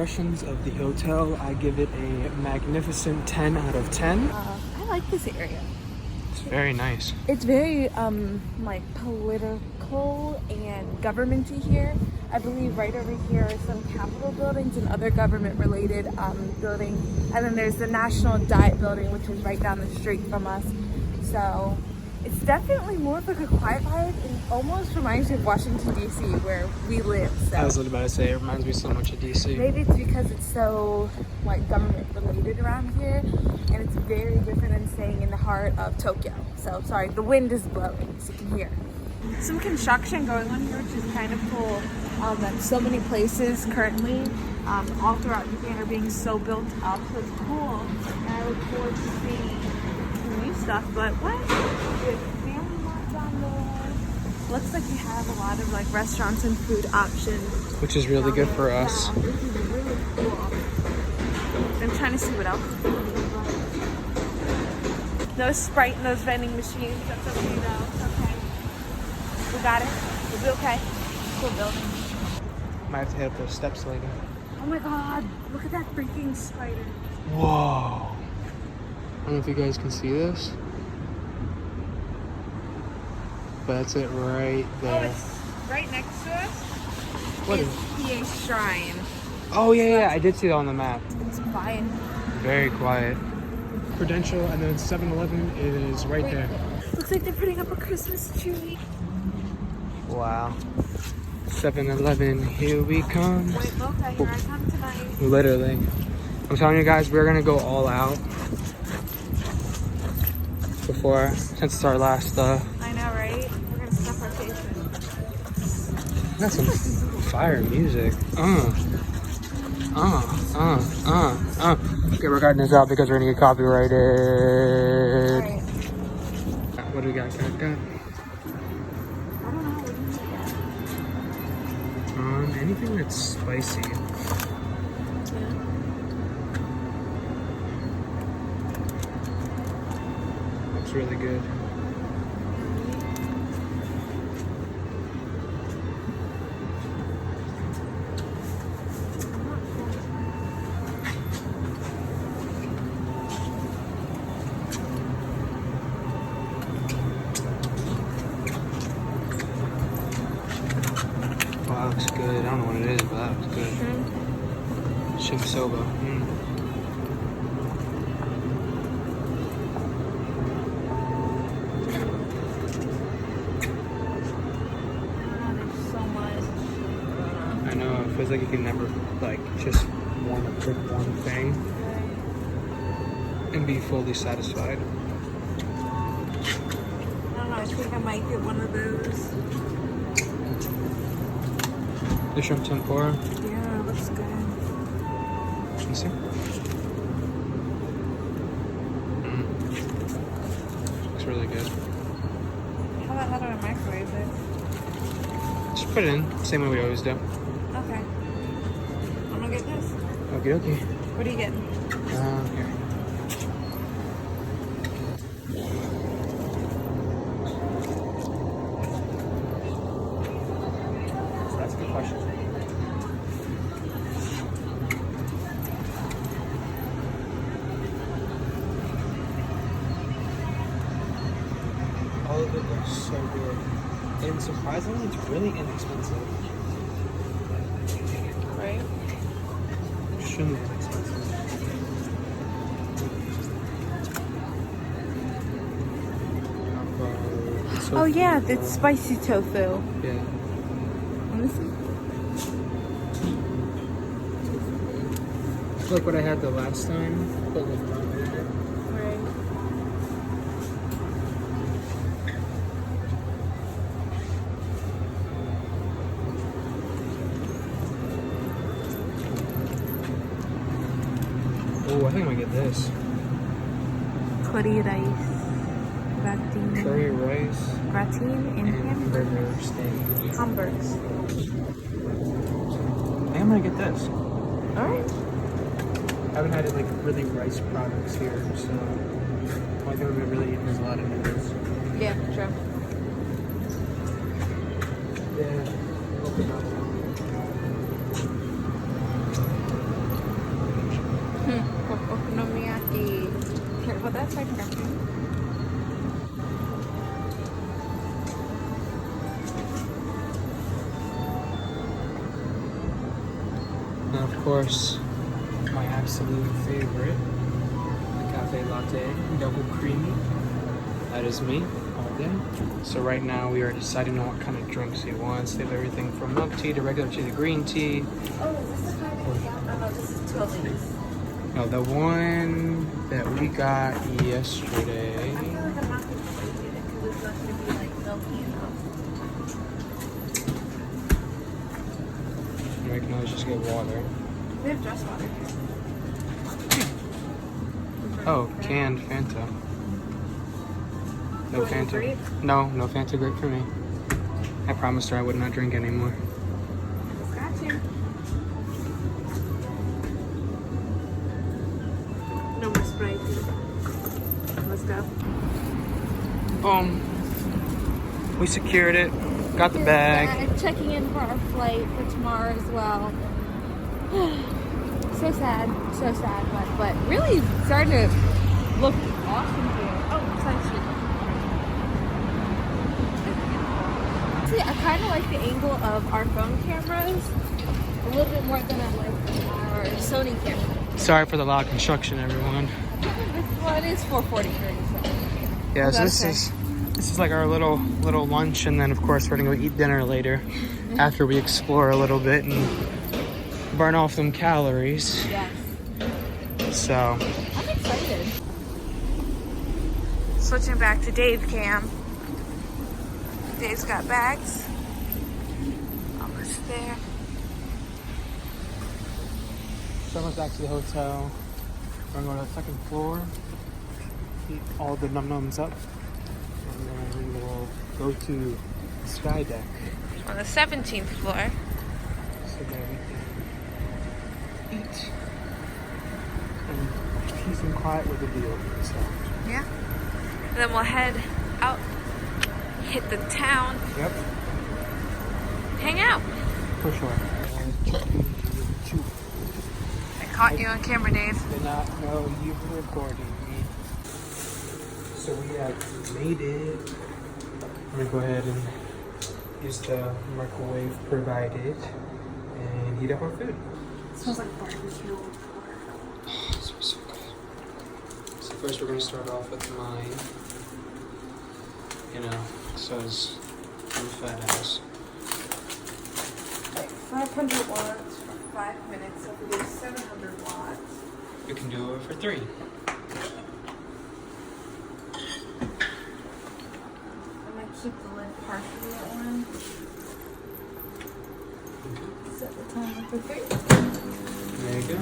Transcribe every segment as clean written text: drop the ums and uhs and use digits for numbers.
impressions of the hotel. I give it a magnificent 10 out of 10. I like this area. It's very nice. It's very like political and governmenty here. I believe right over here are some Capitol buildings and other government related buildings. And then there's the National Diet Building, which is right down the street from us. So it's definitely more of like a quiet vibe and almost reminds me of Washington, D.C., where we live. So I was about to say, it reminds me so much of DC. maybe it's because it's so like government related around here, and it's very different than staying in the heart of Tokyo. So sorry, the wind is blowing, so you can hear. Some construction going on here, which is kind of cool. So many places currently all throughout Japan are being so built up, so it's cool. And I look forward to seeing new stuff. But what? There's family mart down there. Looks like we have a lot of like restaurants and food options, Which is really good for us. Yeah, this is really cool. I'm trying to see what else. No Sprite in those vending machines. That's okay though. It's okay. We got it. We'll be okay. Cool building. Might have to hit up those steps later. Oh my god, look at that freaking spider. Whoa. I don't know if you guys can see this, but that's it right Oh, there. it's right next to us. What Is is- PA Shrine. Oh yeah, I did see that on the map. It's quiet. Very quiet. Prudential, and then 7-Eleven is right there. Looks like they're putting up a Christmas tree. Wow. 7-Eleven, here we come. Wait, Mocha, here I come tonight. Literally. I'm telling you guys, we're gonna go all out since it's our last I know, right? We're gonna stuff our faces. that's some fire music. Okay, we're cutting this out because we're gonna get copyrighted. Alright. What do we got? I don't know what you got. Anything that's spicy. Looks really good. Wow, that looks good. I don't know what it is, but that looks good. Shrimp soba. There's so much. I know, it feels like you can never, like, just want to pick one thing and be fully satisfied. I don't know, I think I might get one of those. The shrimp tempura. Yeah, it looks good. Let me see. Looks really good. How do I microwave it? Just put it in, same way we always do. Okay. I'm gonna get this. Okay, okay. What are you getting? Here. So that's a good question. All of it looks so good. And surprisingly, it's really inexpensive. Right. Extremely inexpensive. Oh yeah, it's spicy tofu. Yeah. Let me see. It's like what I had the last time, but with ramen. Right. Oh, I think I might get this. Curry rice. Gratin. Curry rice Gratin and and hamburger. burger steak. Hamburgers. I think I'm gonna get this. Alright. I haven't had like really rice products here, so I think we're really eating a lot of noodles. Yeah, sure. Yeah. course, my absolute favorite, the cafe latte, double creamy. That is me all day. So right now we are deciding on what kind of drinks he wants. They have everything from milk tea to regular tea to green tea. Oh, is this the kind of no, this is Tilly's. No, the one that we got yesterday. I feel like I'm not going to like it because it's not going to be like milky enough. I can always just get water. We have just water here. Oh, canned Fanta. No Fanta. Grape? No Fanta grape for me. I promised her I would not drink anymore. Got you. No more Sprite. Let's go. Boom. We secured it. Got the bag. I'm checking in for our flight for tomorrow as well. So sad, but really starting to look awesome here. Oh, sunshine. See, I kind of like the angle of our phone cameras a little bit more than I like our Sony camera. Sorry for the loud construction, everyone. Well, it is 4:43. So. Yeah, so this is like our little lunch, and then of course we're gonna go eat dinner later after we explore a little bit and burn off them calories. Yes. So I'm excited. Switching back to Dave cam. Dave's got bags. Almost there. someone's back to the hotel. We're gonna go to the second floor, eat all the num-nums up, and then we'll go to the sky deck. On the 17th floor. So that we can eat and peace and quiet with the view. So. Yeah. And then we'll head out, hit the town, Yep. hang out. For sure. I caught you on camera, Dave. Did not know you were recording me. So we have made it. I'm gonna go ahead and use the microwave provided and heat up our food. It smells like barbecue. This smells so good. So first we're gonna start off with mine. You know, it says I'm fat ass. 500 watts for 5 minutes, so if we do 700 watts. We can do it for 3. I'm gonna keep the lid partially on. Set the timer for 3. There you go.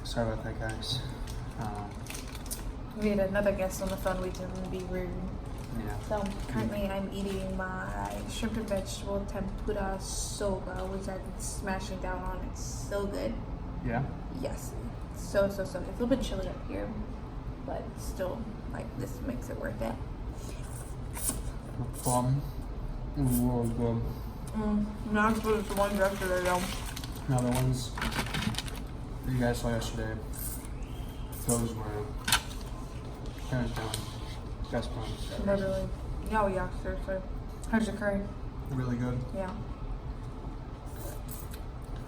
Sorry about that, guys. We had another guest on the phone, we didn't be rude. Yeah. So currently I'm eating my shrimp and vegetable tempura soba, which I've been smashing down on. It's so good. Yeah? Yes. So good. It's a little bit chilly up here, but still, like, this makes it worth it. Plum. Really good. Not as good as the ones yesterday, though. Now the ones that you guys saw yesterday, those were hands down best ones. Literally. Oh, yeah, seriously. How's your curry? Really good. Yeah.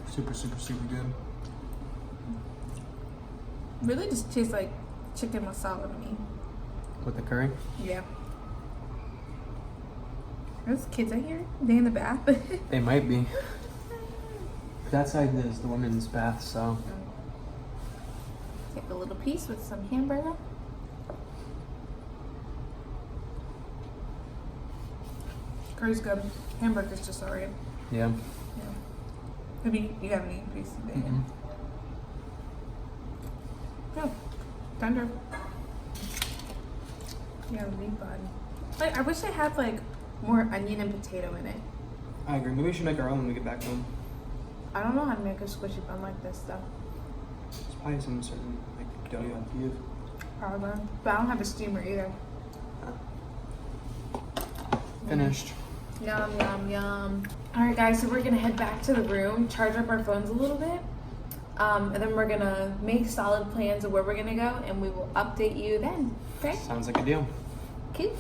Super, super, super good. Really just tastes like chicken masala to me. With the curry? Yeah. Those kids out here? They in the bath? They might be. That side is the women's bath, so. Take a little piece with some hamburger. Curry's good. Hamburger's just alright. Yeah. Yeah. Maybe you haven't eaten a piece of bacon. Yeah. Tender. Yeah, the meat bun. Like, I wish they had like more onion and potato in it. I agree. Maybe we should make our own when we get back home. I don't know how to make a squishy bun like this though. There's probably some certain like dough you have to use. Probably. But I don't have a steamer either. Finished. Yum, yum, yum. All right, guys, so we're gonna head back to the room, charge up our phones a little bit, and then we're gonna make solid plans of where we're gonna go, and we will update you then, okay? Sounds like a deal. Okay.